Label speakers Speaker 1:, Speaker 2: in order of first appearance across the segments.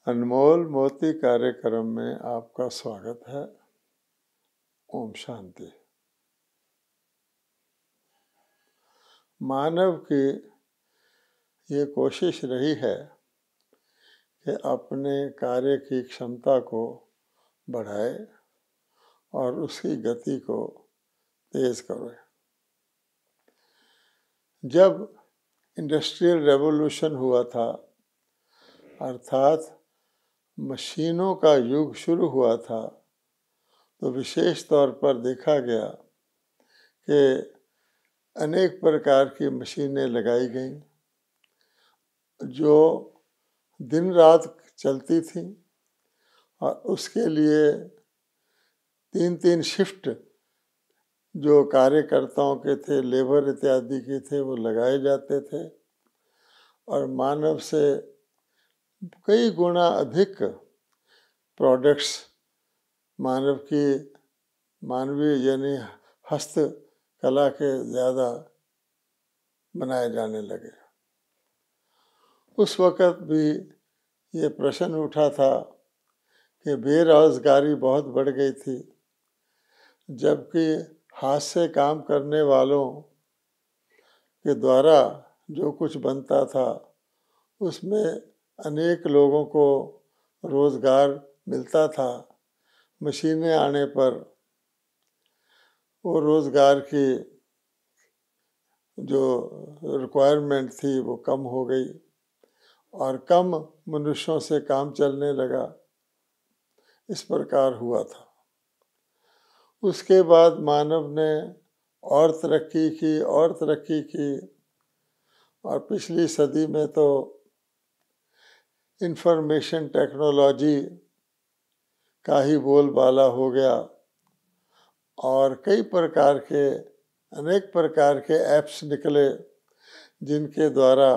Speaker 1: अनमोल मोती कार्यक्रम में आपका स्वागत है। ओम शांति। मानव की ये कोशिश रही है कि अपने कार्य की क्षमता को बढ़ाए और उसकी गति को तेज करे। जब इंडस्ट्रियल रेवोल्यूशन हुआ था, अर्थात मशीनों का युग शुरू हुआ था, तो विशेष तौर पर देखा गया कि अनेक प्रकार की मशीनें लगाई गईं जो दिन रात चलती थीं और उसके लिए 3-3 शिफ्ट जो कार्यकर्ताओं के थे, लेबर इत्यादि के थे, वो लगाए जाते थे और मानव से कई गुना अधिक प्रोडक्ट्स मानवीय यानी हस्तकला के ज़्यादा बनाए जाने लगे। उस वक़्त भी ये प्रश्न उठा था कि बेरोज़गारी बहुत बढ़ गई थी, जबकि हाथ से काम करने वालों के द्वारा जो कुछ बनता था उसमें अनेक लोगों को रोज़गार मिलता था। मशीनें आने पर वो रोज़गार की जो रिक्वायरमेंट थी वो कम हो गई और कम मनुष्यों से काम चलने लगा। इस प्रकार हुआ था। उसके बाद मानव ने और तरक्की की और पिछली सदी में तो इंफॉर्मेशन टेक्नोलॉजी का ही बोलबाला हो गया और अनेक प्रकार के ऐप्स निकले जिनके द्वारा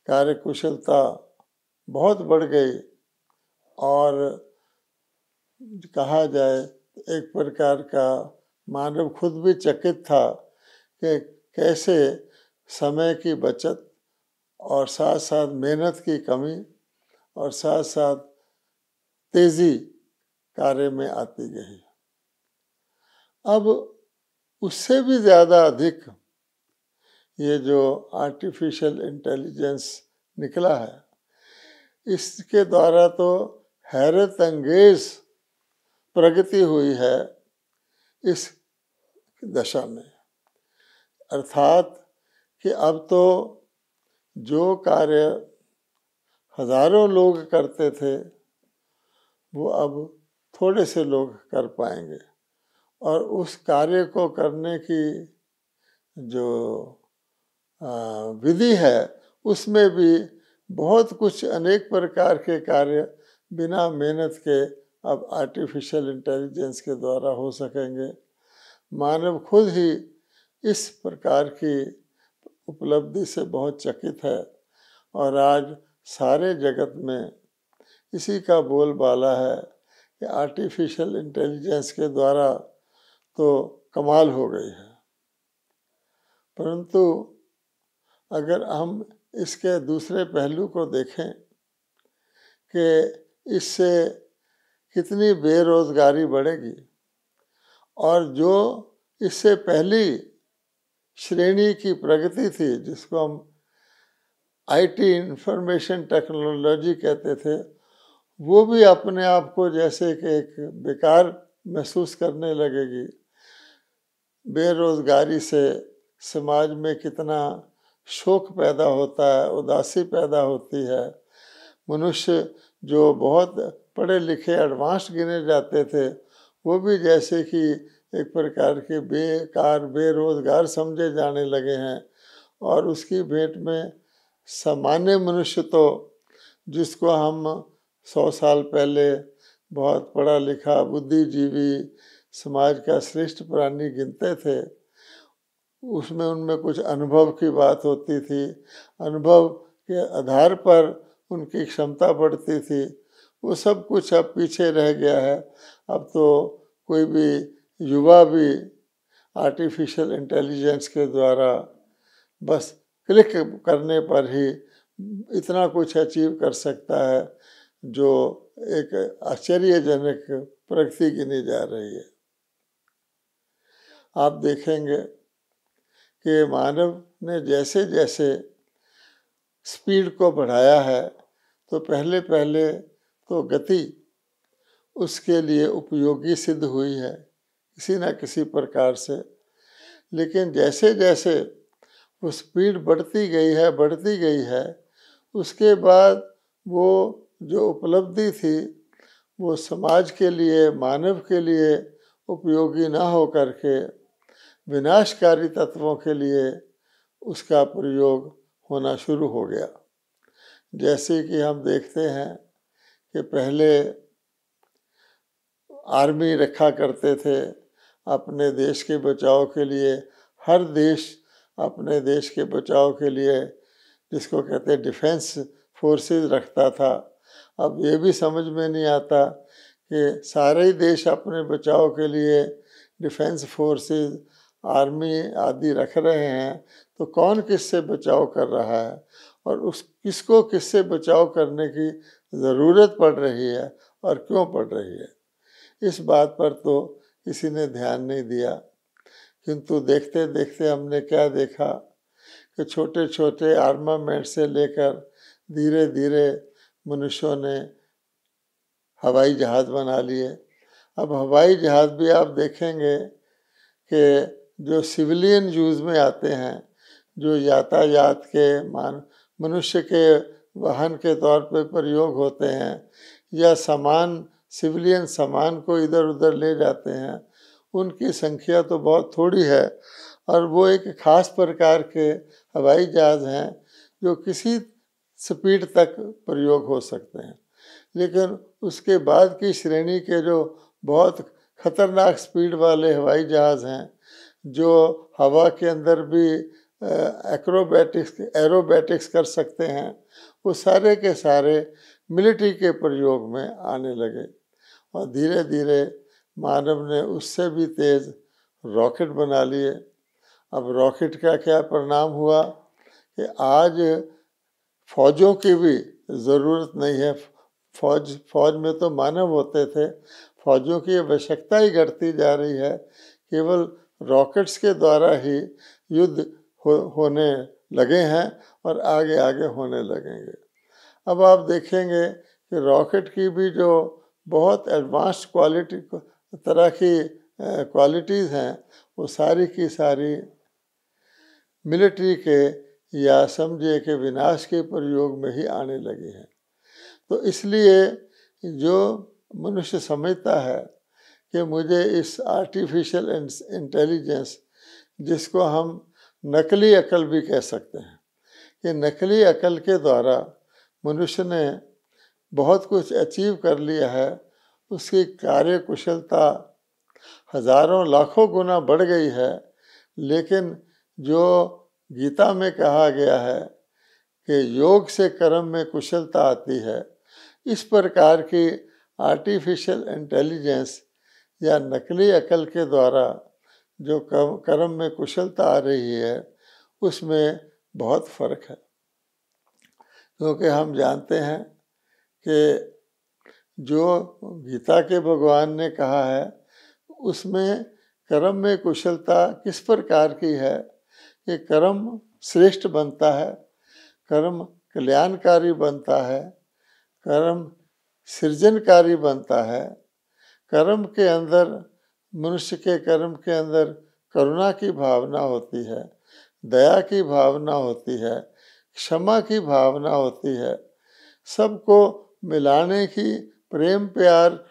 Speaker 1: कार्यकुशलता बहुत बढ़ गई और कहा जाए एक प्रकार का मानव खुद भी चकित था कि कैसे समय की बचत और साथ साथ मेहनत की कमी और साथ साथ तेजी कार्य में आती गई। अब उससे भी ज़्यादा अधिक ये जो आर्टिफिशियल इंटेलिजेंस निकला है, इसके द्वारा तो हैरत अंगेज प्रगति हुई है इस दशा में। अर्थात कि अब तो जो कार्य हजारों लोग करते थे वो अब थोड़े से लोग कर पाएंगे और उस कार्य को करने की जो विधि है उसमें भी बहुत कुछ अनेक प्रकार के कार्य बिना मेहनत के अब आर्टिफिशियल इंटेलिजेंस के द्वारा हो सकेंगे। मानव खुद ही इस प्रकार की उपलब्धि से बहुत चकित है और आज सारे जगत में इसी का बोलबाला है कि आर्टिफिशियल इंटेलिजेंस के द्वारा तो कमाल हो गई है। परंतु अगर हम इसके दूसरे पहलू को देखें कि इससे कितनी बेरोज़गारी बढ़ेगी और जो इससे पहली श्रेणी की प्रगति थी जिसको हम आईटी इंफॉर्मेशन टेक्नोलॉजी कहते थे, वो भी अपने आप को जैसे कि एक बेकार महसूस करने लगेगी। बेरोज़गारी से समाज में कितना शोक पैदा होता है, उदासी पैदा होती है। मनुष्य जो बहुत पढ़े लिखे एडवांस गिने जाते थे वो भी जैसे कि एक प्रकार के बेकार बेरोज़गार समझे जाने लगे हैं और उसकी भेंट में सामान्य मनुष्य तो जिसको हम 100 साल पहले बहुत पढ़ा लिखा बुद्धिजीवी समाज का श्रेष्ठ प्राणी गिनते थे, उसमें उनमें कुछ अनुभव की बात होती थी, अनुभव के आधार पर उनकी क्षमता बढ़ती थी, वो सब कुछ अब पीछे रह गया है। अब तो कोई भी युवा भी आर्टिफिशियल इंटेलिजेंस के द्वारा बस क्लिक करने पर ही इतना कुछ अचीव कर सकता है जो एक आश्चर्यजनक प्रगति गिनी जा रही है। आप देखेंगे कि मानव ने जैसे जैसे स्पीड को बढ़ाया है, तो पहले पहले तो गति उसके लिए उपयोगी सिद्ध हुई है किसी न किसी प्रकार से, लेकिन जैसे जैसे वो स्पीड बढ़ती गई है, उसके बाद वो जो उपलब्धि थी वो समाज के लिए, मानव के लिए उपयोगी ना हो करके विनाशकारी तत्वों के लिए उसका प्रयोग होना शुरू हो गया। जैसे कि हम देखते हैं कि पहले आर्मी रखा करते थे अपने देश के बचाव के लिए, हर देश अपने देश के बचाव के लिए जिसको कहते हैं डिफेंस फोर्सेस रखता था। अब ये भी समझ में नहीं आता कि सारे ही देश अपने बचाव के लिए डिफेंस फोर्सेस, आर्मी आदि रख रहे हैं, तो कौन किससे बचाव कर रहा है और उस किसको किससे बचाव करने की ज़रूरत पड़ रही है और क्यों पड़ रही है, इस बात पर तो किसी ने ध्यान नहीं दिया। किंतु देखते देखते हमने क्या देखा कि छोटे छोटे आर्मामेंट से लेकर धीरे धीरे मनुष्यों ने हवाई जहाज़ बना लिए। अब हवाई जहाज़ भी आप देखेंगे कि जो सिविलियन यूज़ में आते हैं, जो यातायात के मनुष्य के वाहन के तौर पर प्रयोग होते हैं, या सामान सिविलियन सामान को इधर उधर ले जाते हैं, उनकी संख्या तो बहुत थोड़ी है और वो एक ख़ास प्रकार के हवाई जहाज़ हैं जो किसी स्पीड तक प्रयोग हो सकते हैं। लेकिन उसके बाद की श्रेणी के जो बहुत खतरनाक स्पीड वाले हवाई जहाज़ हैं, जो हवा के अंदर भी एरोबैटिक्स कर सकते हैं, वो सारे के सारे मिलिट्री के प्रयोग में आने लगे और धीरे धीरे मानव ने उससे भी तेज़ रॉकेट बना लिए। अब रॉकेट का क्या परिणाम हुआ कि आज फौजों की भी ज़रूरत नहीं है। फौज में तो मानव होते थे, फौजों की आवश्यकता ही घटती जा रही है। केवल रॉकेट्स के द्वारा ही युद्ध होने लगे हैं और आगे आगे होने लगेंगे। अब आप देखेंगे कि रॉकेट की भी जो बहुत एडवांस्ड तरह की क्वालिटीज़ हैं, वो सारी की सारी मिलिट्री के या समझिए कि विनाश के प्रयोग में ही आने लगी हैं। तो इसलिए जो मनुष्य समझता है कि मुझे इस आर्टिफिशियल इंटेलिजेंस, जिसको हम नकली अकल भी कह सकते हैं, कि नकली अकल के द्वारा मनुष्य ने बहुत कुछ अचीव कर लिया है, उसकी कार्य कुशलता हजारों लाखों गुना बढ़ गई है। लेकिन जो गीता में कहा गया है कि योग से कर्म में कुशलता आती है, इस प्रकार की आर्टिफिशियल इंटेलिजेंस या नकली अकल के द्वारा जो कर्म में कुशलता आ रही है, उसमें बहुत फर्क है। क्योंकि हम जानते हैं कि जो गीता के भगवान ने कहा है, उसमें कर्म में कुशलता किस प्रकार की है कि कर्म श्रेष्ठ बनता है, कर्म कल्याणकारी बनता है, कर्म सृजनकारी बनता है, कर्म के अंदर मनुष्य के कर्म के अंदर करुणा की भावना होती है, दया की भावना होती है, क्षमा की भावना होती है, सबको मिलाने की, प्रेम प्यार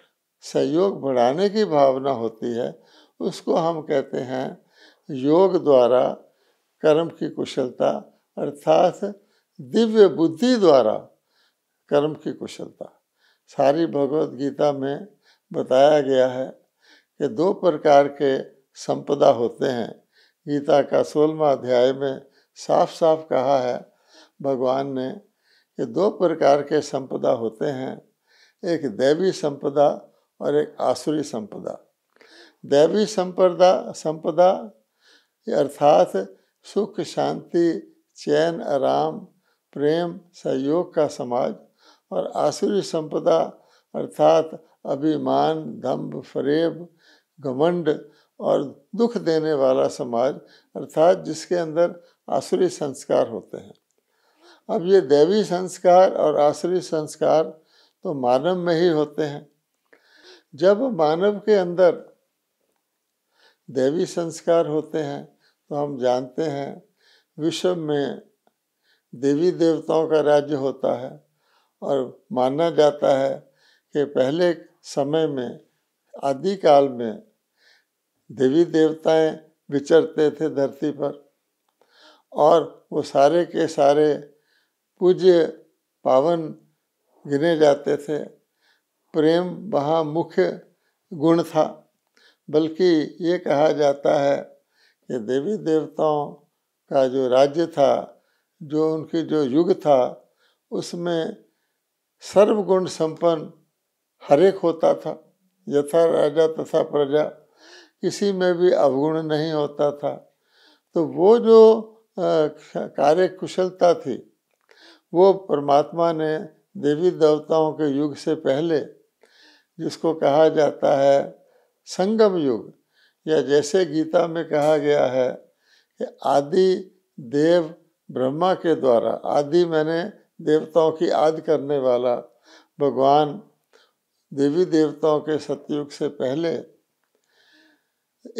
Speaker 1: सहयोग बढ़ाने की भावना होती है। उसको हम कहते हैं योग द्वारा कर्म की कुशलता, अर्थात दिव्य बुद्धि द्वारा कर्म की कुशलता। सारी भगवत गीता में बताया गया है कि 2 प्रकार के संपदा होते हैं। गीता का 16वां अध्याय में साफ साफ कहा है भगवान ने कि 2 प्रकार के संपदा होते हैं, एक दैवी संपदा और एक आसुरी संपदा। दैवी संपदा अर्थात सुख शांति, चैन, आराम, प्रेम, सहयोग का समाज, और आसुरी संपदा अर्थात अभिमान, दंभ, फरेब, घमंड और दुख देने वाला समाज अर्थात जिसके अंदर आसुरी संस्कार होते हैं। अब ये दैवी संस्कार और आसुरी संस्कार तो मानव में ही होते हैं। जब मानव के अंदर दैवी संस्कार होते हैं तो हम जानते हैं विश्व में देवी देवताओं का राज्य होता है और माना जाता है कि पहले समय में आदिकाल में देवी देवताएं विचरते थे धरती पर और वो सारे के सारे पूज्य पावन गिने जाते थे। प्रेम वहाँ मुख्य गुण था, बल्कि ये कहा जाता है कि देवी देवताओं का जो राज्य था, जो उनकी जो युग था, उसमें सर्वगुण संपन्न हर एक होता था। यथा राजा तथा प्रजा, किसी में भी अवगुण नहीं होता था। तो वो जो कार्य कुशलता थी वो परमात्मा ने देवी देवताओं के युग से पहले, जिसको कहा जाता है संगम युग, या जैसे गीता में कहा गया है कि आदि देव ब्रह्मा के द्वारा, आदि मैंने देवताओं की आदि करने वाला भगवान देवी देवताओं के सतयुग से पहले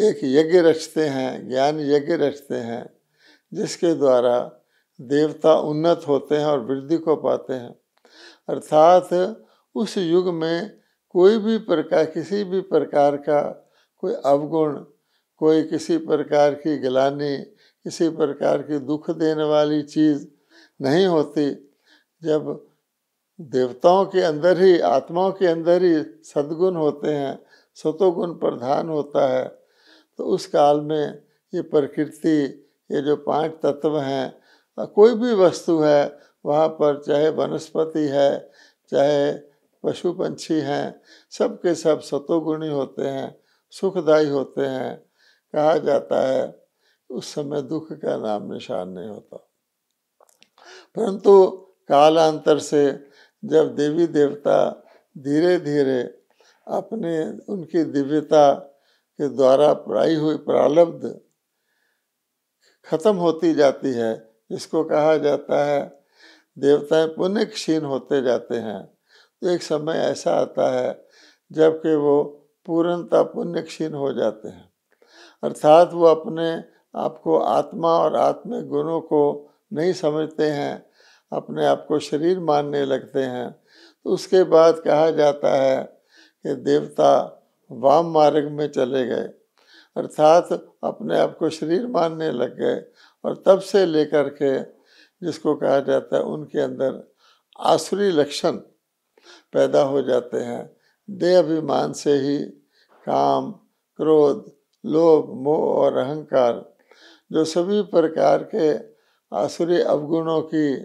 Speaker 1: एक यज्ञ रचते हैं, ज्ञान यज्ञ रचते हैं, जिसके द्वारा देवता उन्नत होते हैं और वृद्धि को पाते हैं। अर्थात उस युग में कोई भी प्रकार, किसी भी प्रकार का कोई अवगुण, कोई किसी प्रकार की गिलानी, किसी प्रकार की दुख देने वाली चीज़ नहीं होती। जब देवताओं के अंदर ही, आत्माओं के अंदर ही सद्गुण होते हैं, सतोगुण प्रधान होता है, तो उस काल में ये प्रकृति, ये जो 5 तत्व हैं, कोई भी वस्तु है वहाँ पर, चाहे वनस्पति है, चाहे पशु पंछी हैं, सब के सब सतोगुणी होते हैं, सुखदायी होते हैं। कहा जाता है उस समय दुख का नाम निशान नहीं होता। परंतु कालांतर से जब देवी देवता धीरे धीरे अपने, उनकी दिव्यता के द्वारा पढ़ाई हुई प्रारब्ध खत्म होती जाती है, जिसको कहा जाता है देवताएं पुण्य क्षीण होते जाते हैं, तो एक समय ऐसा आता है जबकि वो पूर्णतः पुण्य क्षीण हो जाते हैं। अर्थात वो अपने आप को आत्मा और आत्मिक गुणों को नहीं समझते हैं, अपने आप को शरीर मानने लगते हैं। तो उसके बाद कहा जाता है कि देवता वाम मार्ग में चले गए, अर्थात अपने आप को शरीर मानने लग गए, और तब से लेकर के जिसको कहा जाता है उनके अंदर आसुरी लक्षण पैदा हो जाते हैं। देह अभिमान से ही काम, क्रोध, लोभ, मोह और अहंकार, जो सभी प्रकार के आसुरी अवगुणों की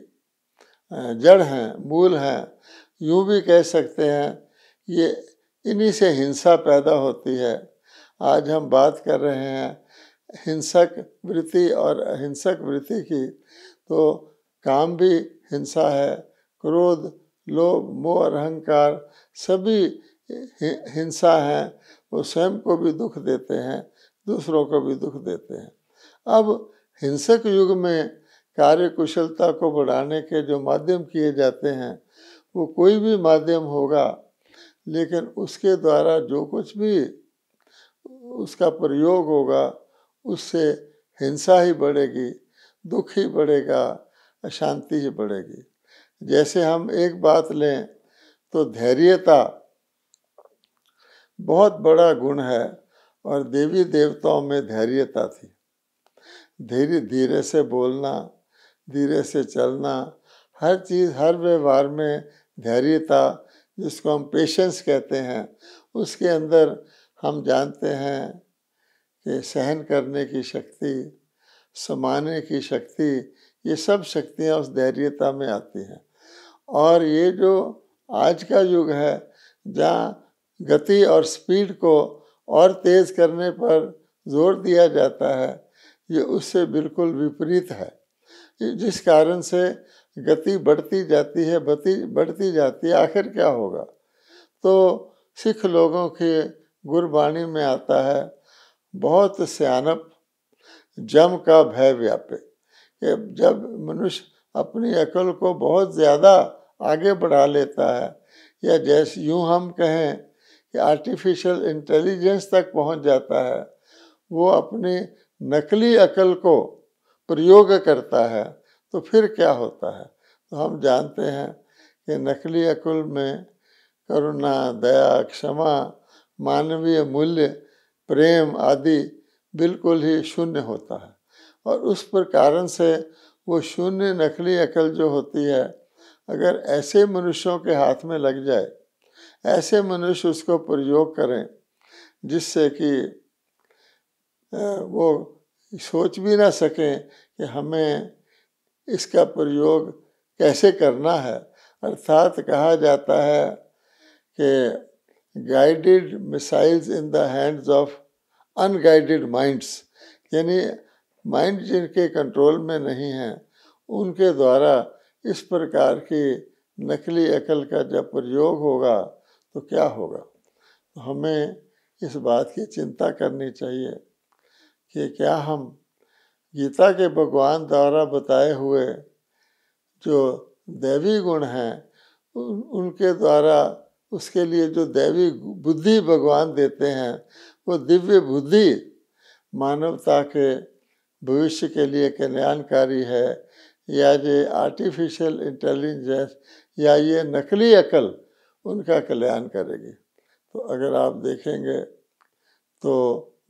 Speaker 1: जड़ हैं, मूल हैं, यूँ भी कह सकते हैं, ये इन्हीं से हिंसा पैदा होती है। आज हम बात कर रहे हैं हिंसक वृत्ति और अहिंसक वृत्ति की, तो काम भी हिंसा है, क्रोध, लोभ, मोह और अहंकार सभी हिंसा हैं। वो स्वयं को भी दुख देते हैं, दूसरों को भी दुख देते हैं। अब हिंसक युग में कार्य कुशलता को बढ़ाने के जो माध्यम किए जाते हैं, वो कोई भी माध्यम होगा, लेकिन उसके द्वारा जो कुछ भी उसका प्रयोग होगा, उससे हिंसा ही बढ़ेगी, दुख ही बढ़ेगा, अशांति ही बढ़ेगी। जैसे हम एक बात लें तो धैर्यता बहुत बड़ा गुण है, और देवी देवताओं में धैर्यता थी। धीरे धीरे से बोलना, धीरे से चलना, हर चीज़, हर व्यवहार में धैर्यता, जिसको हम पेशेंस कहते हैं, उसके अंदर हम जानते हैं कि सहन करने की शक्ति, समाने की शक्ति, ये सब शक्तियाँ उस धैर्यता में आती हैं। और ये जो आज का युग है, जहाँ गति और स्पीड को और तेज़ करने पर जोर दिया जाता है, ये उससे बिल्कुल विपरीत है, जिस कारण से गति बढ़ती जाती है, बढ़ती जाती है, आखिर क्या होगा? तो सिख लोगों के गुरबाणी में आता है, बहुत सियानप जम का भय व्यापे, कि जब मनुष्य अपनी अकल को बहुत ज़्यादा आगे बढ़ा लेता है, या जैसे यूँ हम कहें कि आर्टिफिशियल इंटेलिजेंस तक पहुंच जाता है, वो अपनी नकली अकल को प्रयोग करता है, तो फिर क्या होता है? तो हम जानते हैं कि नकली अकल में करुणा, दया, क्षमा, मानवीय मूल्य, प्रेम आदि बिल्कुल ही शून्य होता है। और उस पर कारण से वो शून्य नकली अकल जो होती है, अगर ऐसे मनुष्यों के हाथ में लग जाए, ऐसे मनुष्य उसको प्रयोग करें जिससे कि वो सोच भी ना सकें कि हमें इसका प्रयोग कैसे करना है। अर्थात कहा जाता है कि guided missiles in the hands of unguided minds, यानी माइंड जिनके कंट्रोल में नहीं है, उनके द्वारा इस प्रकार की नकली अकल का जब प्रयोग होगा तो क्या होगा? तो हमें इस बात की चिंता करनी चाहिए कि क्या हम गीता के भगवान द्वारा बताए हुए जो दैवी गुण हैं, उनके द्वारा उसके लिए जो दैवी बुद्धि भगवान देते हैं, वो दिव्य बुद्धि मानवता के भविष्य के लिए कल्याणकारी है, या ये आर्टिफिशियल इंटेलिजेंस या ये नकली अकल उनका कल्याण करेगी? तो अगर आप देखेंगे तो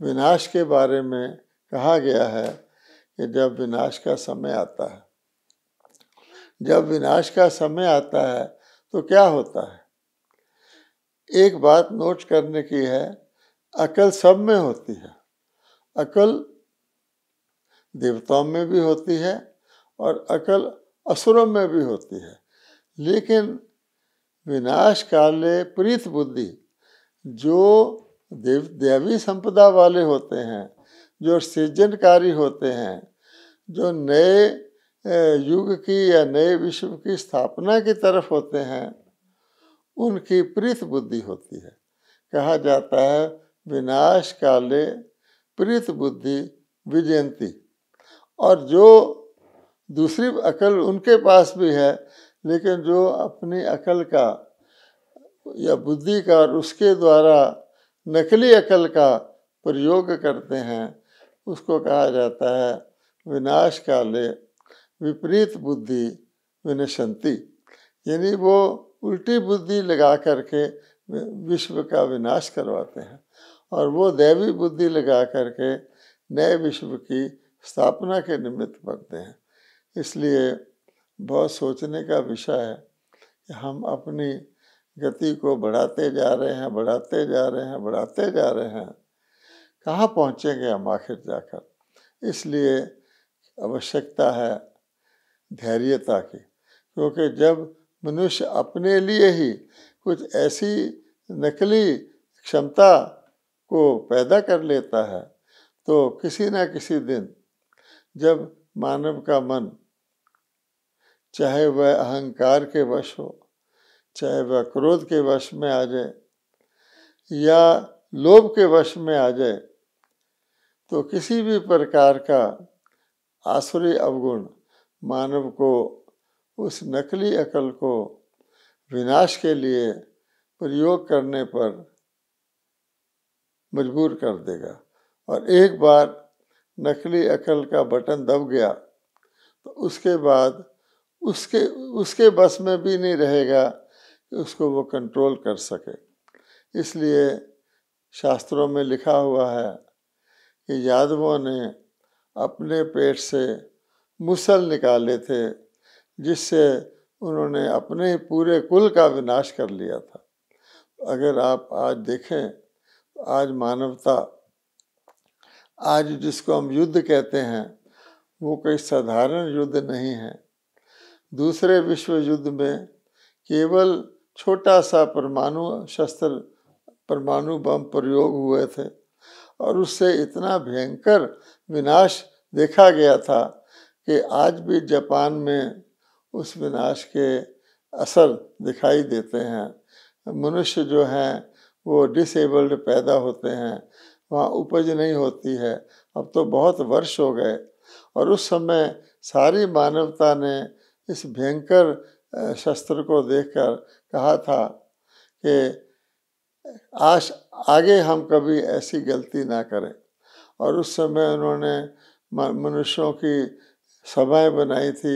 Speaker 1: विनाश के बारे में कहा गया है कि जब विनाश का समय आता है, जब विनाश का समय आता है तो क्या होता है? एक बात नोट करने की है, अकल सब में होती है। अकल देवताओं में भी होती है और अकल असुरों में भी होती है, लेकिन विनाश काले प्रीत बुद्धि, जो दैवी संपदा वाले होते हैं, जो सृजनकारी होते हैं, जो नए युग की या नए विश्व की स्थापना की तरफ होते हैं, उनकी प्रीत बुद्धि होती है। कहा जाता है विनाश काले प्रीत बुद्धि विजयंती। और जो दूसरी अकल उनके पास भी है, लेकिन जो अपनी अकल का या बुद्धि का और उसके द्वारा नकली अकल का प्रयोग करते हैं, उसको कहा जाता है विनाश काले विपरीत बुद्धि विनशंति, यानी वो उल्टी बुद्धि लगा करके विश्व का विनाश करवाते हैं और वो दैवी बुद्धि लगा करके नए विश्व की स्थापना के निमित्त बनते हैं। इसलिए बहुत सोचने का विषय है कि हम अपनी गति को बढ़ाते जा रहे हैं, बढ़ाते जा रहे हैं, बढ़ाते जा रहे हैं, कहाँ पहुँचेंगे हम आखिर जाकर? इसलिए आवश्यकता है धैर्यता की, क्योंकि जब मनुष्य अपने लिए ही कुछ ऐसी नकली क्षमता को पैदा कर लेता है, तो किसी न किसी दिन जब मानव का मन, चाहे वह अहंकार के वश हो, चाहे वह क्रोध के वश में आ जाए या लोभ के वश में आ जाए, तो किसी भी प्रकार का आसुरी अवगुण मानव को उस नकली अकल को विनाश के लिए प्रयोग करने पर मजबूर कर देगा। और एक बार नकली अकल का बटन दब गया तो उसके बाद उसके बस में भी नहीं रहेगा कि उसको वो कंट्रोल कर सके। इसलिए शास्त्रों में लिखा हुआ है कि यादवों ने अपने पेट से मुसल निकाले थे, जिससे उन्होंने अपने पूरे कुल का विनाश कर लिया था। अगर आप आज देखें, आज मानवता, आज जिसको हम युद्ध कहते हैं, वो कोई साधारण युद्ध नहीं है। दूसरे विश्व युद्ध में केवल छोटा सा परमाणु शस्त्र, परमाणु बम प्रयोग हुए थे और उससे इतना भयंकर विनाश देखा गया था कि आज भी जापान में उस विनाश के असर दिखाई देते हैं। मनुष्य जो हैं वो डिसेबल्ड पैदा होते हैं, वहाँ उपज नहीं होती है। अब तो बहुत वर्ष हो गए और उस समय सारी मानवता ने इस भयंकर शस्त्र को देखकर कहा था कि आगे हम कभी ऐसी गलती ना करें। और उस समय उन्होंने मनुष्यों की सभाएं बनाई थी,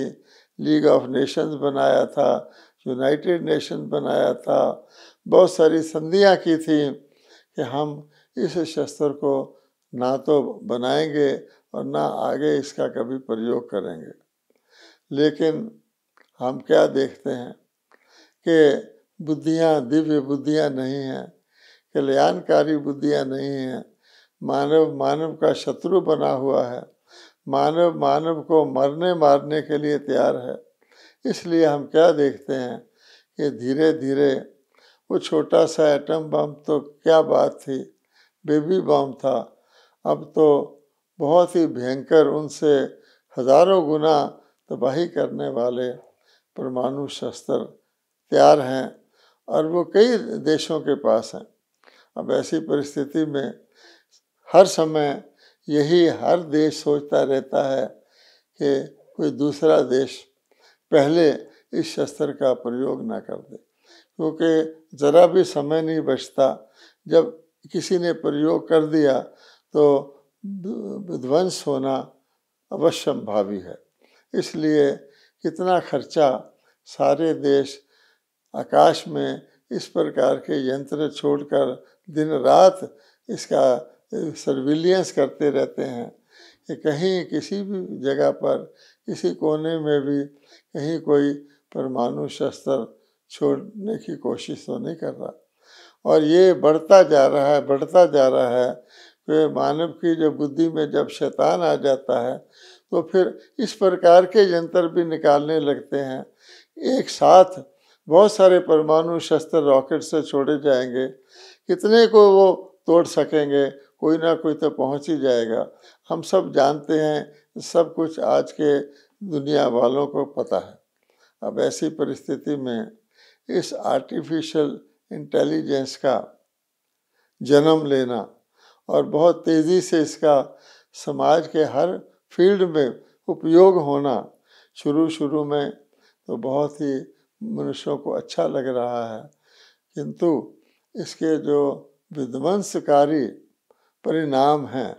Speaker 1: लीग ऑफ नेशंस बनाया था, यूनाइटेड नेशन बनाया था, बहुत सारी संधियां की थी कि हम इस शस्त्र को ना तो बनाएंगे और ना आगे इसका कभी प्रयोग करेंगे। लेकिन हम क्या देखते हैं कि बुद्धियां दिव्य बुद्धियां नहीं हैं, कल्याणकारी बुद्धियां नहीं हैं। मानव का शत्रु बना हुआ है, मानव को मरने मारने के लिए तैयार है। इसलिए हम क्या देखते हैं कि धीरे धीरे वो छोटा सा एटम बम तो क्या बात थी, बेबी बम था, अब तो बहुत ही भयंकर, उनसे हजारों गुना तबाही करने वाले परमाणु शस्त्र तैयार हैं और वो कई देशों के पास हैं। अब ऐसी परिस्थिति में हर समय यही हर देश सोचता रहता है कि कोई दूसरा देश पहले इस शस्त्र का प्रयोग ना कर दे, क्योंकि ज़रा भी समय नहीं बचता। जब किसी ने प्रयोग कर दिया तो विध्वंस होना अवश्यंभावी है। इसलिए कितना खर्चा सारे देश आकाश में इस प्रकार के यंत्र छोड़कर दिन रात इसका सर्विलियंस करते रहते हैं कि कहीं किसी भी जगह पर, किसी कोने में भी कहीं कोई परमाणु शस्त्र छोड़ने की कोशिश तो नहीं कर रहा। और ये बढ़ता जा रहा है, बढ़ता जा रहा है कि मानव की जो बुद्धि में जब शैतान आ जाता है तो फिर इस प्रकार के यंत्र भी निकालने लगते हैं। एक साथ बहुत सारे परमाणु शस्त्र रॉकेट से छोड़े जाएंगे, कितने को वो तोड़ सकेंगे, कोई ना कोई तो पहुंच ही जाएगा। हम सब जानते हैं, सब कुछ आज के दुनिया वालों को पता है। अब ऐसी परिस्थिति में इस आर्टिफिशियल इंटेलिजेंस का जन्म लेना और बहुत तेज़ी से इसका समाज के हर फील्ड में उपयोग होना, शुरू में तो बहुत ही मनुष्यों को अच्छा लग रहा है, किंतु इसके जो विध्वंसकारी परिणाम हैं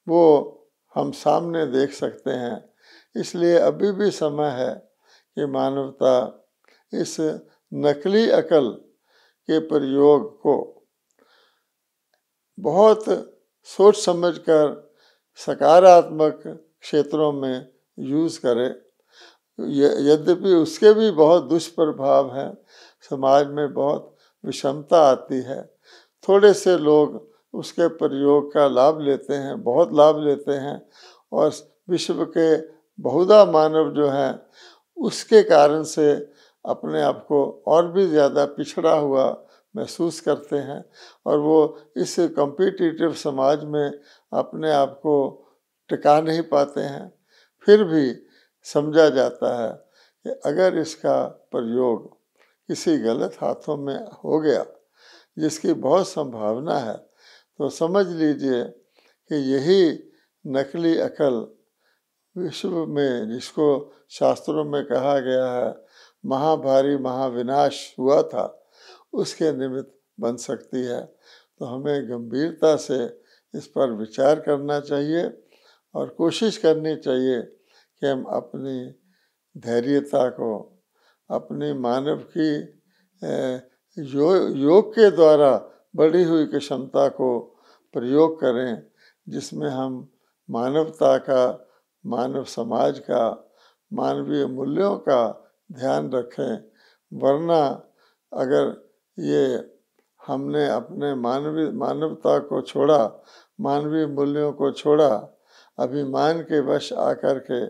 Speaker 1: वो हम सामने देख सकते हैं। इसलिए अभी भी समय है कि मानवता इस नकली अकल के प्रयोग को बहुत सोच समझकर सकारात्मक क्षेत्रों में यूज़ करे। यद्यपि उसके भी बहुत दुष्प्रभाव हैं, समाज में बहुत विषमता आती है। थोड़े से लोग उसके प्रयोग का लाभ लेते हैं, बहुत लाभ लेते हैं, और विश्व के बहुधा मानव जो हैं उसके कारण से अपने आप को और भी ज़्यादा पिछड़ा हुआ महसूस करते हैं और वो इस कॉम्पिटिटिव समाज में अपने आप को टिका नहीं पाते हैं। फिर भी समझा जाता है कि अगर इसका प्रयोग किसी गलत हाथों में हो गया, जिसकी बहुत संभावना है, तो समझ लीजिए कि यही नकली अकल विश्व में, जिसको शास्त्रों में कहा गया है महाभारी महाविनाश हुआ था, उसके निमित्त बन सकती है। तो हमें गंभीरता से इस पर विचार करना चाहिए और कोशिश करनी चाहिए कि हम अपनी धैर्यता को, अपनी मानव की योग के द्वारा बढ़ी हुई क्षमता को प्रयोग करें, जिसमें हम मानवता का, मानव समाज का, मानवीय मूल्यों का ध्यान रखें। वरना अगर ये हमने अपने मानवता को छोड़ा, मानवीय मूल्यों को छोड़ा, अभिमान के वश आकर के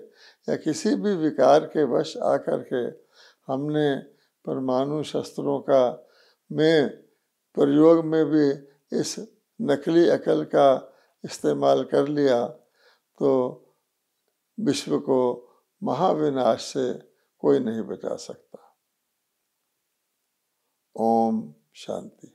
Speaker 1: या किसी भी विकार के वश आकर के हमने परमाणु शस्त्रों का में प्रयोग में भी इस नकली अकल का इस्तेमाल कर लिया, तो विश्व को महाविनाश से कोई नहीं बचा सकता। ओम शांति।